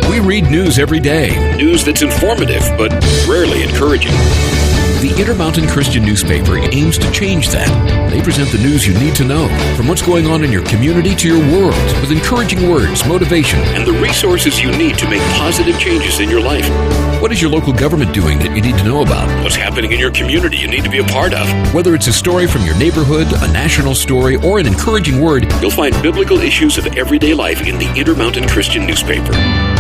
We read news every day. News that's informative, but rarely encouraging. The InterMountain Christian newspaper aims to change that. They present the news you need to know, from what's going on in your community to your world, with encouraging words, motivation, and the resources you need to make positive changes in your life. What is your local government doing that you need to know about? What's happening in your community you need to be a part of? Whether it's a story from your neighborhood, a national story, or an encouraging word, you'll find biblical issues of everyday life in the InterMountain Christian newspaper.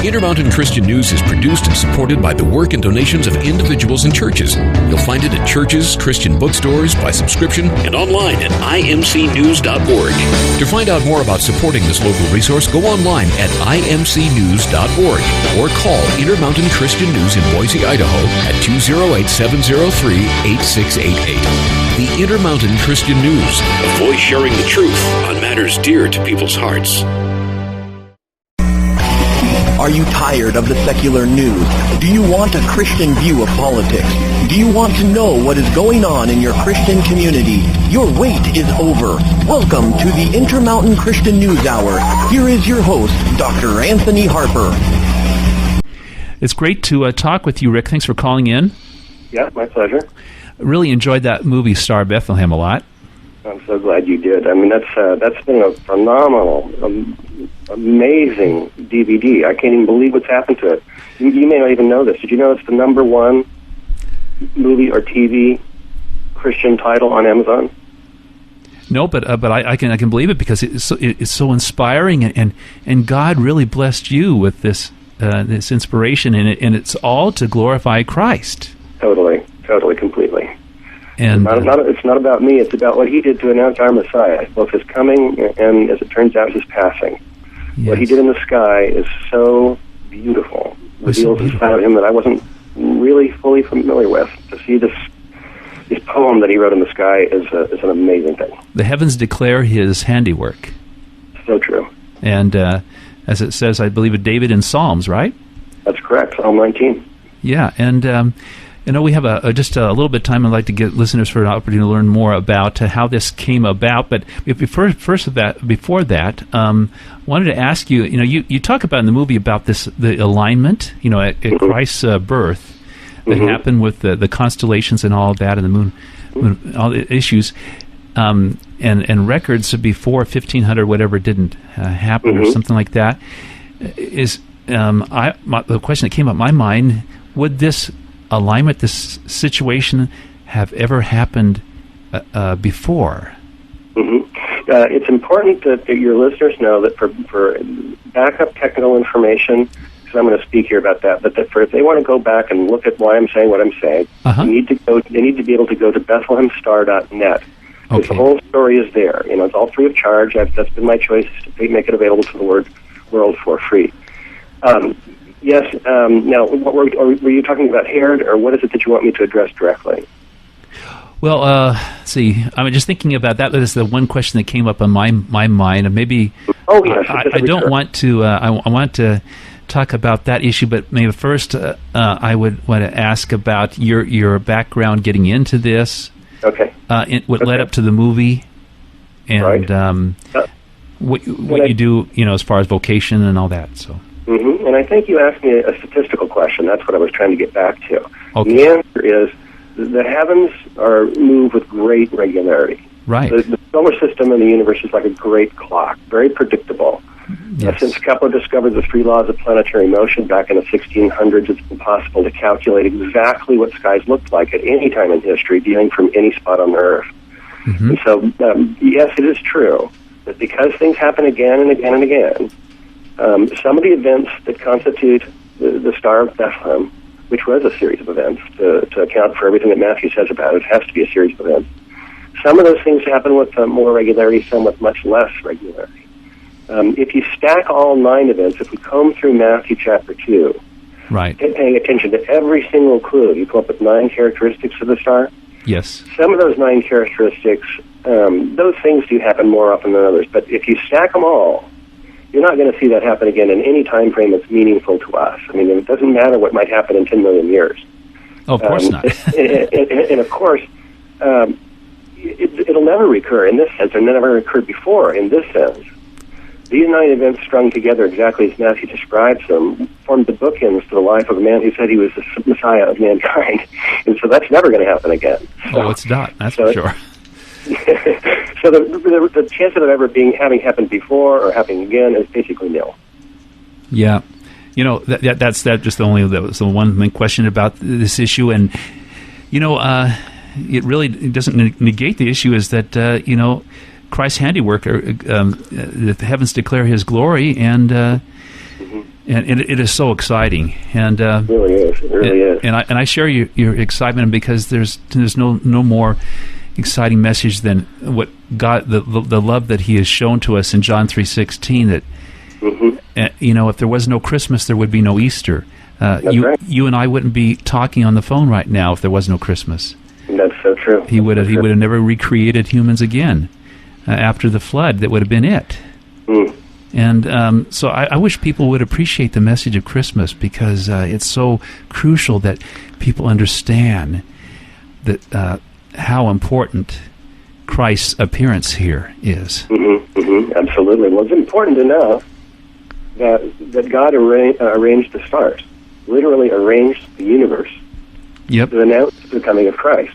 InterMountain Christian News is produced and supported by the work and donations of individuals and churches. You'll find it at churches, Christian bookstores, by subscription, and online at IMCNH12.org. To find out more about supporting this local resource, go online at IMCNews.org or call InterMountain Christian News in Boise, Idaho at 208-703-8688. The InterMountain Christian News, a voice sharing the truth on matters dear to people's hearts. Are you tired of the secular news? Do you want a Christian view of politics? Do you want to know what is going on in your Christian community? Your wait is over. Welcome to the InterMountain Christian News Hour. Here is your host, Dr. Anthony Harper. It's great to talk with you, Rick. Thanks for calling in. Yeah, my pleasure. Really enjoyed that movie, Star of Bethlehem, a lot. I'm so glad you did. I mean, that's been a phenomenal, amazing DVD. I can't even believe what's happened to it. You may not even know this. Did you know it's the number one movie or TV Christian title on Amazon? No, but I can believe it because it's so inspiring, and God really blessed you with this inspiration, and it's all to glorify Christ. Totally, completely. And it's not about me. It's about what he did to announce our Messiah, both his coming and, as it turns out, his passing. Yes. What he did in the sky is so beautiful. Reveals a side of him that I wasn't really fully familiar with. To see this poem that he wrote in the sky is an amazing thing. The heavens declare his handiwork. So true. And as it says, I believe, of David in Psalms, right? That's correct, Psalm 19. Yeah, and we have just a little bit of time. I'd like to get listeners for an opportunity to learn more about how this came about. But before that, wanted to ask you. You talk about in the movie about the alignment. At Christ's birth that happened with the constellations and all of that, and the moon all the issues, and records before 1500, whatever didn't happen or something like that. Is the question that came up in my mind: would this alignment, this situation, have ever happened before? It's important that your listeners know that for backup technical information, because I'm going to speak here about that, but that if they want to go back and look at why I'm saying what I'm saying, they need to be able to go to BethlehemStar.net. Because the whole story is there. It's all free of charge. That's been my choice to make it available to the world for free. Yes. Now, were you talking about Herod, or what is it that you want me to address directly? Well, see, I'm just thinking about that. That is the one question that came up on my mind, and maybe I don't want to. I want to talk about that issue, but maybe first I would want to ask about your background getting into this. Okay. What led up to the movie, and what you do, as far as vocation and all that. So. And I think you asked me a statistical question. That's what I was trying to get back to. Okay. The answer is the heavens move with great regularity. Right. The solar system and the universe is like a great clock, very predictable. Yes. Since Kepler discovered the three laws of planetary motion back in the 1600s, it's been possible to calculate exactly what skies looked like at any time in history, viewing from any spot on the Earth. And so, yes, it is true that because things happen again and again and again, some of the events that constitute the Star of Bethlehem, which was a series of events to account for everything that Matthew says about it, has to be a series of events. Some of those things happen with more regularity, some with much less regularity. If you stack all 9 events, if we comb through Matthew chapter 2, right, paying attention to every single clue, you come up with 9 characteristics of the star. Yes. Some of those 9 characteristics, those things do happen more often than others, but if you stack them all, you're not going to see that happen again in any time frame that's meaningful to us. I mean, it doesn't matter what might happen in 10 million years. Oh, of course not. and of course, it'll never recur in this sense, or never occurred before in this sense, These 9 events strung together exactly as Matthew describes them formed the bookends to the life of a man who said he was the Messiah of mankind. And so that's never going to happen again. Oh, it's not. That's for sure. So the chance of it ever having happened before or happening again is basically nil. Yeah. That's just that was the one main question about this issue. And, it really doesn't negate the issue is that, Christ's handiwork, the heavens declare His glory, and it is so exciting. And it really is. And I share your excitement because there's no more exciting message than what God, the love that He has shown to us in John 3:16. That if there was no Christmas, there would be no Easter. Right. You and I wouldn't be talking on the phone right now if there was no Christmas. That's so true. He would have never recreated humans again. After the flood, that would have been it. And so I wish people would appreciate the message of Christmas because it's so crucial that people understand that how important Christ's appearance here is. Absolutely. Well, it's important enough that God arranged the stars, literally arranged the universe to announce the coming of Christ.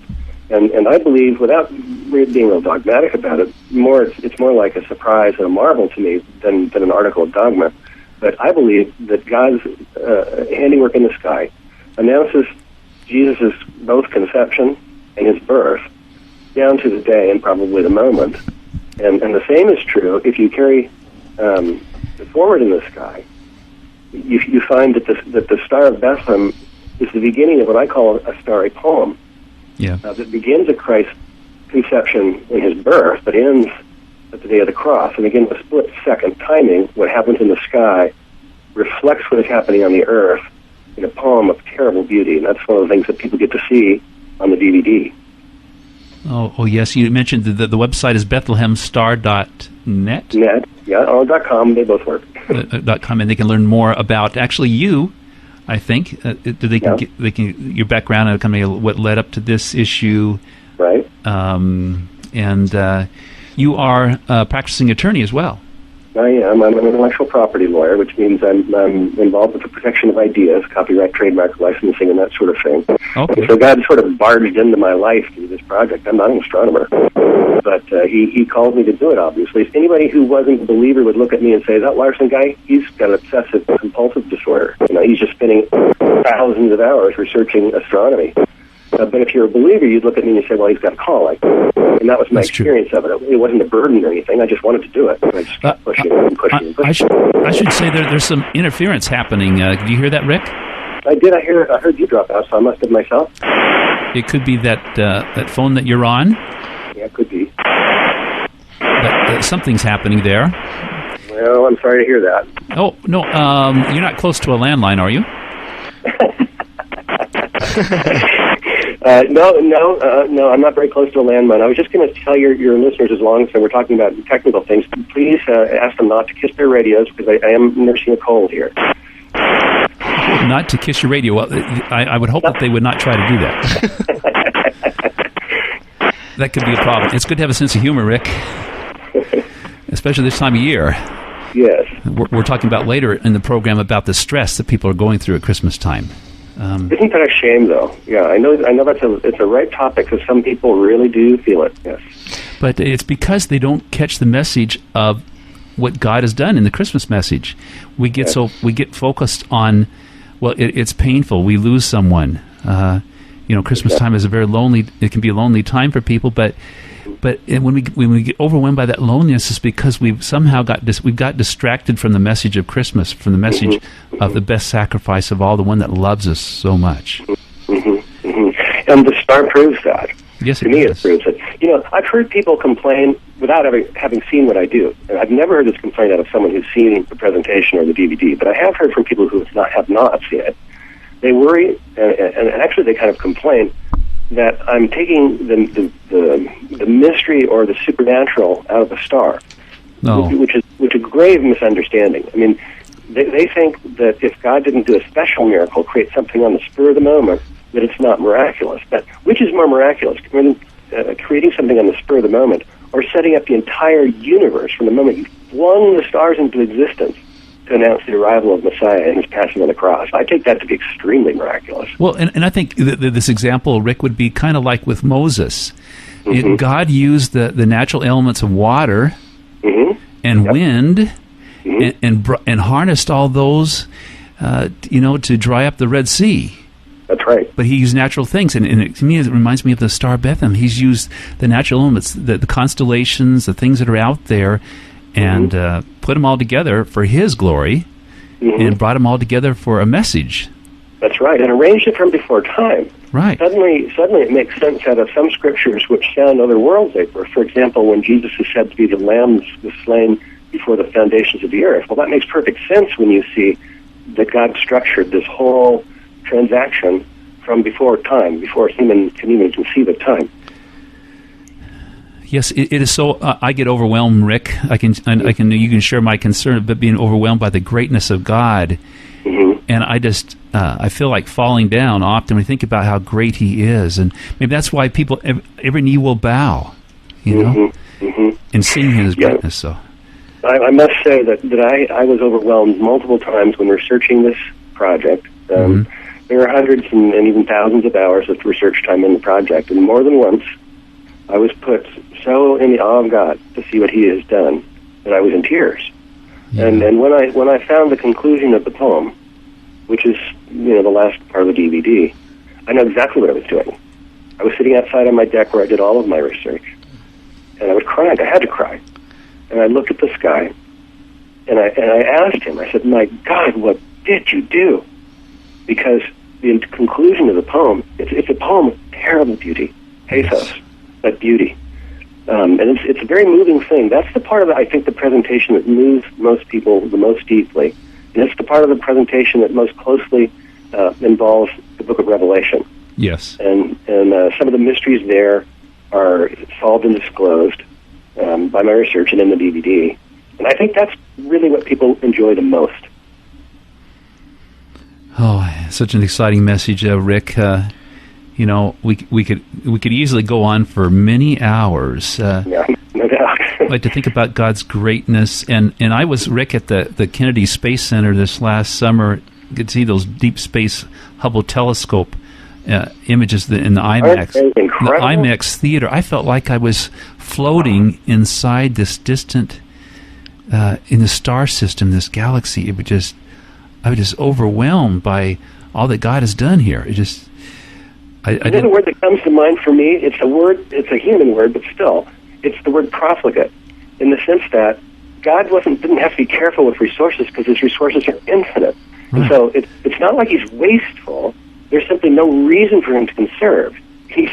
And I believe, without being real dogmatic about it, it's more like a surprise and a marvel to me than an article of dogma. But I believe that God's handiwork in the sky announces Jesus' both conception and His birth down to the day and probably the moment. And the same is true if you carry forward in the sky. You find that the Star of Bethlehem is the beginning of what I call a starry poem. That begins at Christ's conception and His birth, but ends at the day of the cross. And again, with split-second timing, what happens in the sky reflects what is happening on the earth in a poem of terrible beauty. And that's one of the things that people get to see on the DVD. Oh yes. You mentioned the website is BethlehemStar.net? .com. They both work. .com, and they can learn more about actually you. I think they can your background and kind of what led up to this issue, right? And you are a practicing attorney as well. I am. I'm an intellectual property lawyer, which means I'm involved with the protection of ideas, copyright, trademark, licensing, and that sort of thing. Okay. So God sort of barged into my life through this project. I'm not an astronomer, but he called me to do it, obviously. Anybody who wasn't a believer would look at me and say, that Larson guy, he's got an obsessive-compulsive disorder. He's just spending thousands of hours researching astronomy. But if you're a believer, you'd look at me and say, well, he's got a calling. And that was my experience of it. It wasn't a burden or anything. I just wanted to do it. And I just kept pushing and pushing. I should say there's some interference happening. Do you hear that, Rick? I did. I heard you drop out, so I must have myself. It could be that phone that you're on. Yeah, it could be. But something's happening there. Well, I'm sorry to hear that. Oh, no. You're not close to a landline, are you? No, I'm not very close to a landmine. I was just going to tell your listeners, as long as we're talking about technical things, please ask them not to kiss their radios because I am nursing a cold here. Not to kiss your radio. Well, I would hope that they would not try to do that. That could be a problem. It's good to have a sense of humor, Rick, especially this time of year. Yes. We're talking about later in the program about the stress that people are going through at Christmas time. Isn't that a shame, though? Yeah, I know it's a right topic because some people really do feel it. Yes, but it's because they don't catch the message of what God has done in the Christmas message. We get focused on, well, it's painful. We lose someone. Christmas time is it can be a lonely time for people, but when we get overwhelmed by that loneliness, it's because we've somehow got distracted from the message of Christmas, from the message of the best sacrifice of all, the one that loves us so much. And the star proves that. Yes, to me, it proves it. I've heard people complain without having seen what I do. And I've never heard this complaint out of someone who's seen the presentation or the DVD, but I have heard from people who have not seen it. They worry, and actually they kind of complain that I'm taking the mystery or the supernatural out of the star, which is a grave misunderstanding. I mean, they think that if God didn't do a special miracle, create something on the spur of the moment, that it's not miraculous. But which is more miraculous, creating something on the spur of the moment, or setting up the entire universe from the moment you flung the stars into existence to announce the arrival of Messiah and his passing on the cross. I take that to be extremely miraculous. Well, and I think this example, Rick, would be kind of like with Moses. God used the natural elements of water and wind and harnessed all those, to dry up the Red Sea. That's right. But he used natural things, and to me, it reminds me of the Star of Bethlehem. He's used the natural elements, the constellations, the things that are out there, and put them all together for his glory, and brought them all together for a message. That's right, and arranged it from before time. Right. Suddenly it makes sense out of some scriptures which sound otherworldly. For example, when Jesus is said to be the lamb that was slain before the foundations of the earth. Well, that makes perfect sense when you see that God structured this whole transaction from before time, before human can even conceive of time. Yes, it is so. I get overwhelmed, Rick. You can share my concern about being overwhelmed by the greatness of God, and I feel like falling down often when I think about how great He is, and maybe that's why people every knee will bow, and sing His greatness. So, I must say that I was overwhelmed multiple times when researching this project. There are hundreds and even thousands of hours of research time in the project, and more than once, I was put so in the awe of God to see what He has done that I was in tears. Yeah. And when I found the conclusion of the poem, which is the last part of the DVD, I know exactly what I was doing. I was sitting outside on my deck where I did all of my research, and I was crying. I had to cry, and I looked at the sky, and I asked Him. I said, "My God, what did you do?" Because the conclusion of the poem, it's a poem of terrible beauty, pathos, but beauty. And it's a very moving thing. That's the part of, I think, the presentation that moves most people the most deeply. And it's the part of the presentation that most closely involves the book of Revelation. Yes. And some of the mysteries there are solved and disclosed by my research and in the DVD. And I think that's really what people enjoy the most. Oh, such an exciting message, Rick. We could easily go on for many hours. Yeah, no doubt. Like to think about God's greatness, and I was, Rick, at the Kennedy Space Center this last summer. You could see those deep space Hubble telescope images in the IMAX, the IMAX theater. I felt like I was floating inside this distant, in the star system, this galaxy. I was just overwhelmed by all that God has done here. It just, the word that comes to mind for me, it's a human word, but still, it's the word profligate, in the sense that God didn't have to be careful with resources because His resources are infinite. Right. And so it's not like He's wasteful. There's simply no reason for Him to conserve.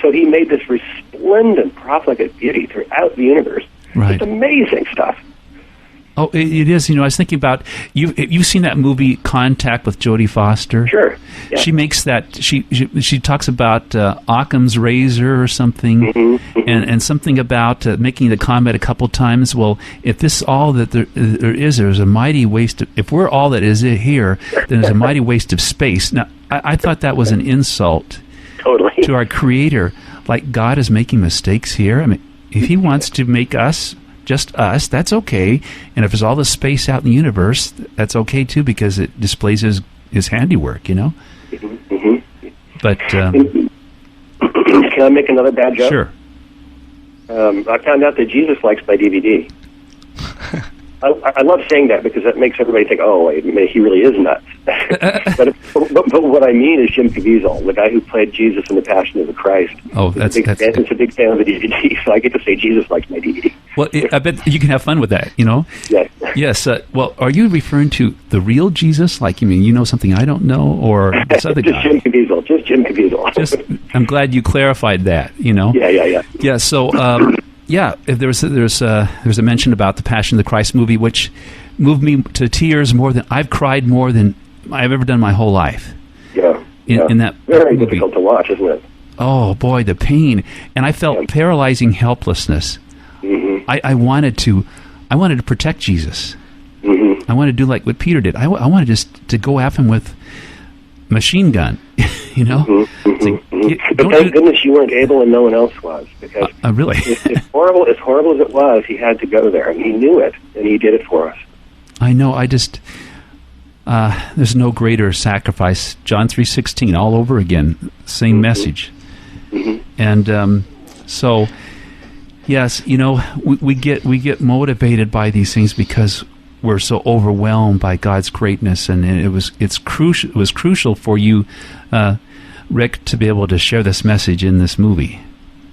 So He made this resplendent profligate beauty throughout the universe. Right. It's amazing stuff. Oh, it is. I was thinking about you've seen that movie Contact with Jodie Foster. Sure. Yeah. She makes that. She talks about Occam's razor or something, and something about making the comment a couple times. Well, if this is all that there is, there's a mighty waste. If we're all that is here, then there's a mighty waste of space. Now, I thought that was an insult to our Creator. Like God is making mistakes here. I mean, if He wants to make us. Just us, that's okay. And if there's all this space out in the universe, that's okay too, because it displays his handiwork, But can I make another bad joke? Sure. I found out that Jesus likes my DVD. I love saying that because that makes everybody think, oh, wait, He really is nuts. but what I mean is Jim Caviezel, the guy who played Jesus in The Passion of the Christ. Oh, that's a big fan of the DVD, so I get to say Jesus likes my DVD. Well, I bet you can have fun with that, Yes. Yes. Well, are you referring to the real Jesus? Like, something I don't know, or this other guy? Just Jim Caviezel. I'm glad you clarified that, Yeah. Yeah, so... if there's a mention about the Passion of the Christ movie, which moved me to tears more than I've cried more than I've ever done my whole life. Yeah. In that very movie. Difficult to watch, isn't it? Oh boy, the pain, and I felt paralyzing helplessness. I wanted to protect Jesus. I wanted to do like what Peter did. I wanted just to go after him with machine gun, But thank goodness you weren't able and no one else was, because really, as horrible as it was, he had to go there, and he knew it, and he did it for us. I know. I just there's no greater sacrifice. John 3:16, all over again, same message. And so, yes, we get motivated by these things because we're so overwhelmed by God's greatness, and it was crucial for you, Rick, to be able to share this message in this movie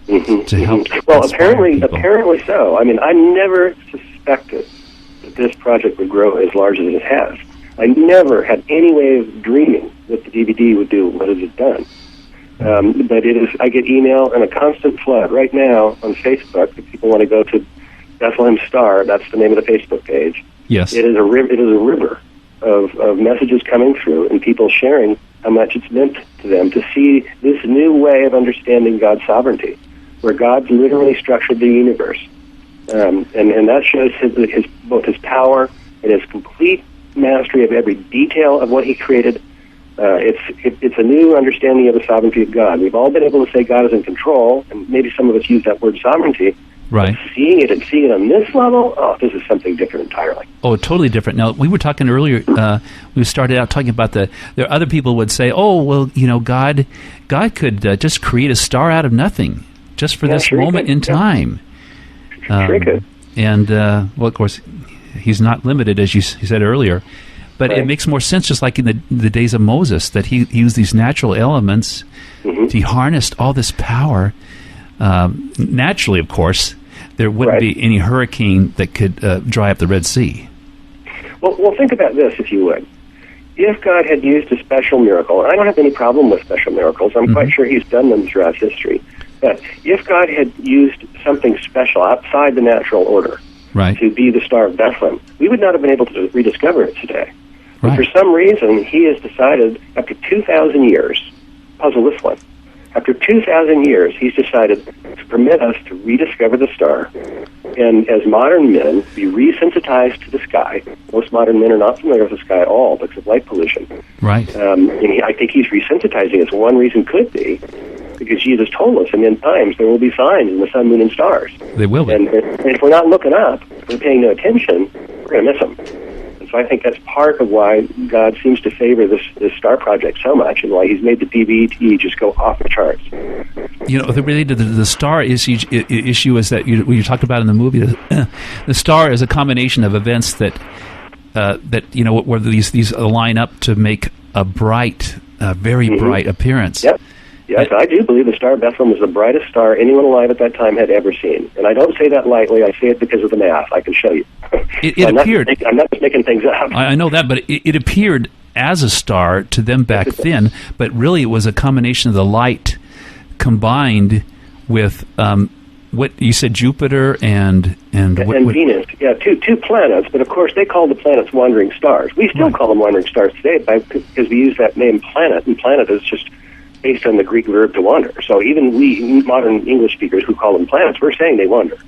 to help. Well, apparently so. I mean, I never suspected that this project would grow as large as it has. I never had any way of dreaming that the DVD would do what it has done. But it is. I get email and a constant flood right now on Facebook. If people want to go to Bethlehem Star, that's the name of the Facebook page. Yes, it is a river of messages coming through and people sharing how much it's meant to them to see this new way of understanding God's sovereignty, where God's literally structured the universe, and that shows both his power and his complete mastery of every detail of what he created. It's a new understanding of the sovereignty of God. We've all been able to say God is in control, and maybe some of us use that word sovereignty. Right. Seeing it on this level, this is something different entirely. Oh, totally different. Now, we were talking earlier, we started out talking about there are other people would say, oh, well, God could just create a star out of nothing just for this moment in time. Sure could. And, well, of course, he's not limited, as you said earlier. But it makes more sense, just like in the days of Moses, that he used these natural elements. He harnessed all this power. Naturally, of course, there wouldn't be any hurricane that could dry up the Red Sea. Well, think about this, if you would. If God had used a special miracle, and I don't have any problem with special miracles, I'm quite sure he's done them throughout history, but if God had used something special outside the natural order to be the Star of Bethlehem, we would not have been able to rediscover it today. But for some reason, he has decided, after 2,000 years, puzzle this one, after 2,000 years, he's decided to permit us to rediscover the star, and as modern men, be resensitized to the sky. Most modern men are not familiar with the sky at all because of light pollution. Right. I think he's resensitizing us. One reason could be because Jesus told us in end times there will be signs in the sun, moon, and stars. They will be. And if we're not looking up, if we're paying no attention, we're going to miss them. So I think that's part of why God seems to favor this star project so much, and why he's made the DVD just go off the charts. Related to the star issue is that you talked about in the movie. The star is a combination of events that where these line up to make a bright, very bright appearance. Yep. Yes, I do believe the Star of Bethlehem was the brightest star anyone alive at that time had ever seen. And I don't say that lightly. I say it because of the math. I can show you. It appeared. I'm not just making things up. I know that, but it appeared as a star to them back then, but really it was a combination of the light combined with what you said, Jupiter and Venus. Yeah, two planets, but of course they call the planets wandering stars. We still call them wandering stars today because we use that name planet, and planet is just based on the Greek verb to wander. So even we modern English speakers who call them planets, we're saying they wander.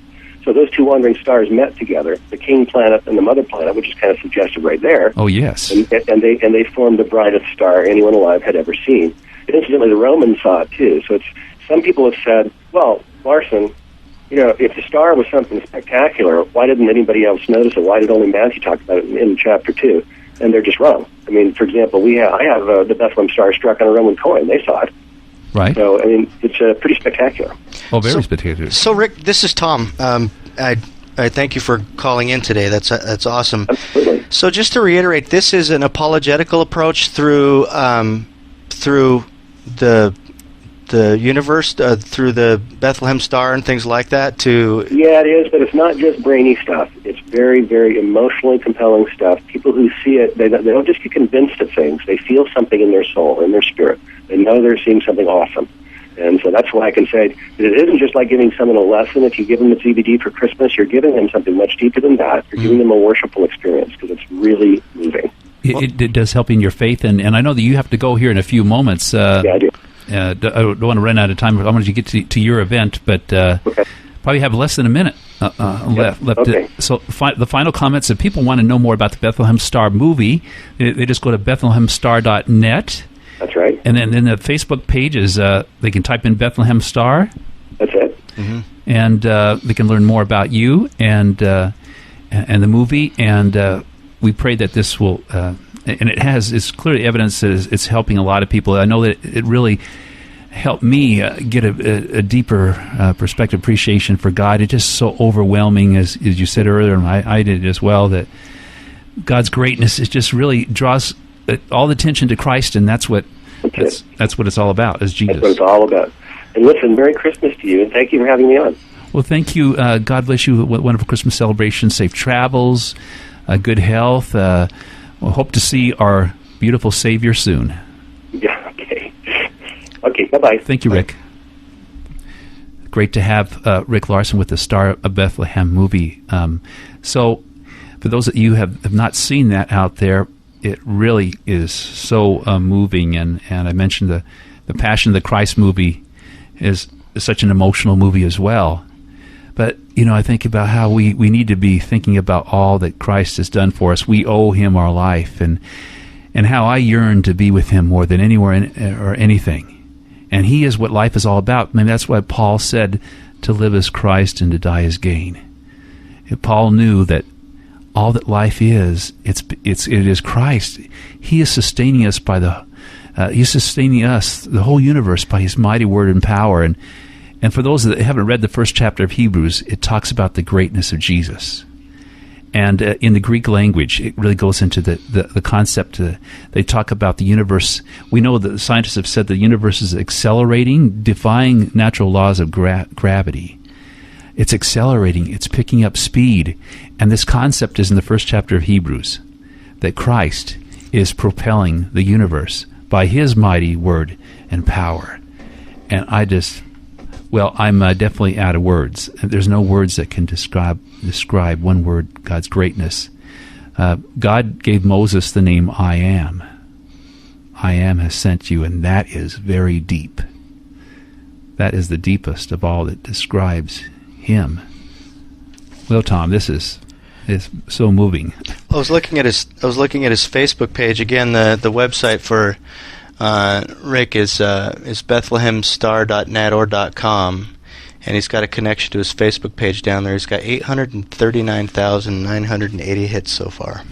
So those two wandering stars met together, the king planet and the mother planet, which is kind of suggested right there. Oh, yes. And they formed the brightest star anyone alive had ever seen. And incidentally, the Romans saw it too. So some people have said, well, Larson, if the star was something spectacular, why didn't anybody else notice it? Why did only Matthew talk about it in chapter 2? And they're just wrong. I mean, for example, I have the Bethlehem star struck on a Roman coin. They saw it. Right. So, I mean, it's pretty spectacular. Oh, very spectacular. So, Rick, this is Tom. I thank you for calling in today. That's awesome. Absolutely. So, just to reiterate, this is an apologetical approach through the universe, through the Bethlehem Star and things like that. Yeah, it is, but it's not just brainy stuff. It's very, very emotionally compelling stuff. People who see it, they don't just get convinced of things. They feel something in their soul, in their spirit. They know they're seeing something awesome. And so that's why I can say that it isn't just like giving someone a lesson. If you give them a DVD for Christmas, you're giving them something much deeper than that. You're giving them a worshipful experience because it's really moving. It does help in your faith, and I know that you have to go here in a few moments. Yeah, I do. I don't want to run out of time. I wanted to get to your event, but probably have less than a minute left. Okay. So the final comments, if people want to know more about the Bethlehem Star movie, they just go to BethlehemStar.net. That's right. And then the Facebook page is, they can type in Bethlehem Star. That's it. Mm-hmm. And they can learn more about you and the movie. And we pray that this will, and it's clearly evidence that it's helping a lot of people. I know that it really helped me get a deeper perspective, appreciation for God. It's just so overwhelming, as you said earlier, and I did as well, that God's greatness is just really draws all the attention to Christ, and that's what it's all about, is Jesus. That's what it's all about. And listen, Merry Christmas to you, and thank you for having me on. Well, thank you. God bless you. Wonderful Christmas celebration. Safe travels, good health. We'll hope to see our beautiful Savior soon. Yeah, okay. Okay, bye-bye. Thank you, Rick. Great to have Rick Larson with the Star of Bethlehem movie. So, for those of you who have not seen that out there, it really is so moving. And I mentioned the Passion of the Christ movie is such an emotional movie as well. But, I think about how we need to be thinking about all that Christ has done for us. We owe him our life, and how I yearn to be with him more than anywhere or anything. And he is what life is all about. I mean, that's why Paul said to live as Christ and to die as gain. Paul knew that all that life is, it is Christ. He is sustaining us he's sustaining us, the whole universe, by his mighty word and power. And for those that haven't read the first chapter of Hebrews, it talks about the greatness of Jesus. And in the Greek language, it really goes into the concept. They talk about the universe. We know that the scientists have said the universe is accelerating, defying natural laws of gravity. It's accelerating. It's picking up speed. And this concept is in the first chapter of Hebrews, that Christ is propelling the universe by his mighty word and power. And I'm definitely out of words. There's no words that can describe one word, God's greatness. God gave Moses the name I Am. I Am has sent you, and that is very deep. That is the deepest of all that describes him. Well, Tom, this is so moving. I was looking at his Facebook page again. The website for Rick is bethlehemstar.net or .com, and he's got a connection to his Facebook page down there. He's got 839,980 hits so far.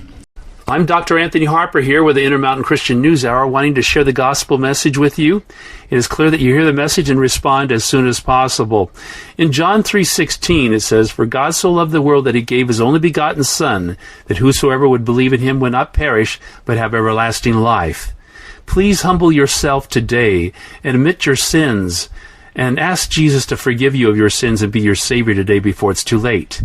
I'm Dr. Anthony Harper here with the InterMountain Christian News Hour, wanting to share the gospel message with you. It is clear that you hear the message and respond as soon as possible. In John 3:16, it says, "For God so loved the world that he gave his only begotten Son, that whosoever would believe in him would not perish, but have everlasting life." Please humble yourself today and admit your sins and ask Jesus to forgive you of your sins and be your Savior today before it's too late.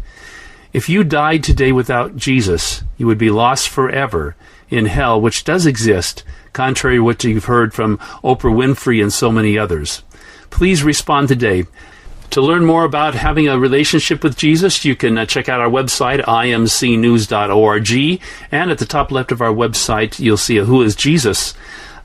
If you died today without Jesus, you would be lost forever in hell, which does exist, contrary to what you've heard from Oprah Winfrey and so many others. Please respond today. To learn more about having a relationship with Jesus, you can check out our website, IMCNH12.org, and at the top left of our website, you'll see a Who is Jesus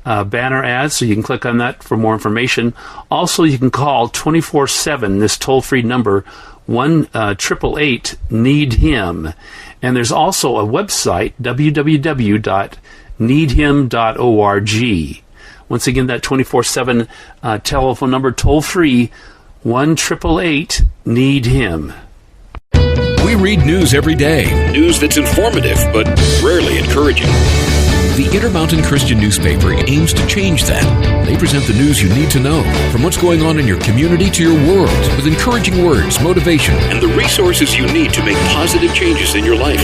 banner ad, so you can click on that for more information. Also, you can call 24/7, this toll-free number, 1-888-NEED-HIM. And there's also a website, www.needhim.org. Once again, that 24/7 telephone number, toll-free, 1-888-NEED-HIM. We read news every day. News that's informative, but rarely encouraging. The InterMountain Christian newspaper aims to change that. They present the news you need to know, from what's going on in your community to your world, with encouraging words, motivation, and the resources you need to make positive changes in your life.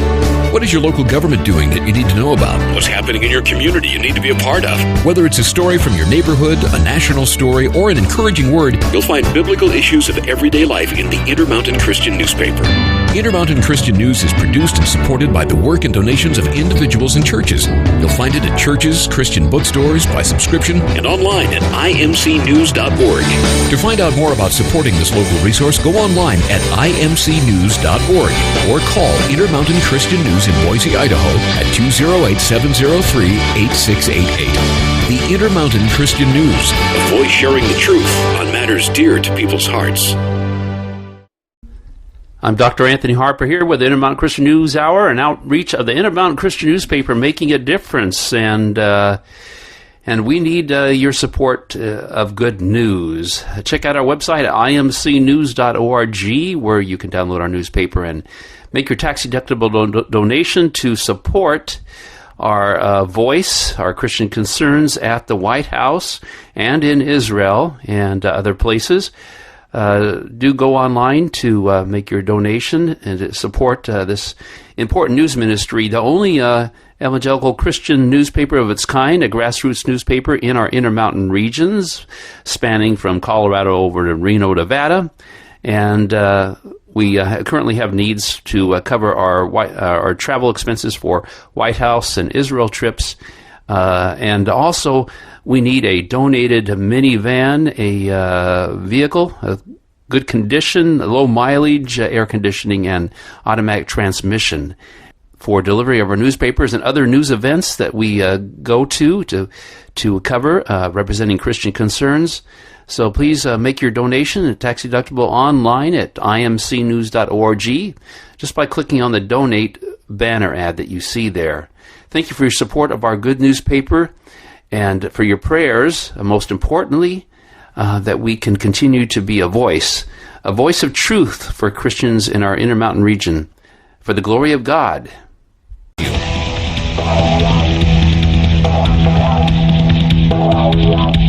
What is your local government doing that you need to know about? What's happening in your community you need to be a part of? Whether it's a story from your neighborhood, a national story, or an encouraging word, you'll find biblical issues of everyday life in the InterMountain Christian newspaper. InterMountain Christian News is produced and supported by the work and donations of individuals and churches. You'll find it at churches, Christian bookstores, by subscription, and online at imcnews.org. To find out more about supporting this local resource, go online at imcnews.org or call InterMountain Christian News in Boise, Idaho at 208-703-8688. The InterMountain Christian News, a voice sharing the truth on matters dear to people's hearts. I'm Dr. Anthony Harper here with the InterMountain Christian News Hour, an outreach of the InterMountain Christian newspaper, making a difference. And And we need your support of good news. Check out our website at imcnews.org, where you can download our newspaper and make your tax-deductible donation to support our voice, our Christian concerns at the White House and in Israel and other places. Do go online to make your donation and to support this important news ministry, the only evangelical Christian newspaper of its kind, a grassroots newspaper in our InterMountain regions, spanning from Colorado over to Reno, Nevada. And we currently have needs to cover our travel expenses for White House and Israel trips. And also, we need a donated minivan, a vehicle, a good condition, low mileage, air conditioning, and automatic transmission for delivery of our newspapers and other news events that we go to cover, representing Christian concerns. So please make your donation tax deductible online at imcnews.org just by clicking on the donate banner ad that you see there. Thank you for your support of our good newspaper and for your prayers, most importantly, that we can continue to be a voice of truth for Christians in our InterMountain region, for the glory of God. Yeah.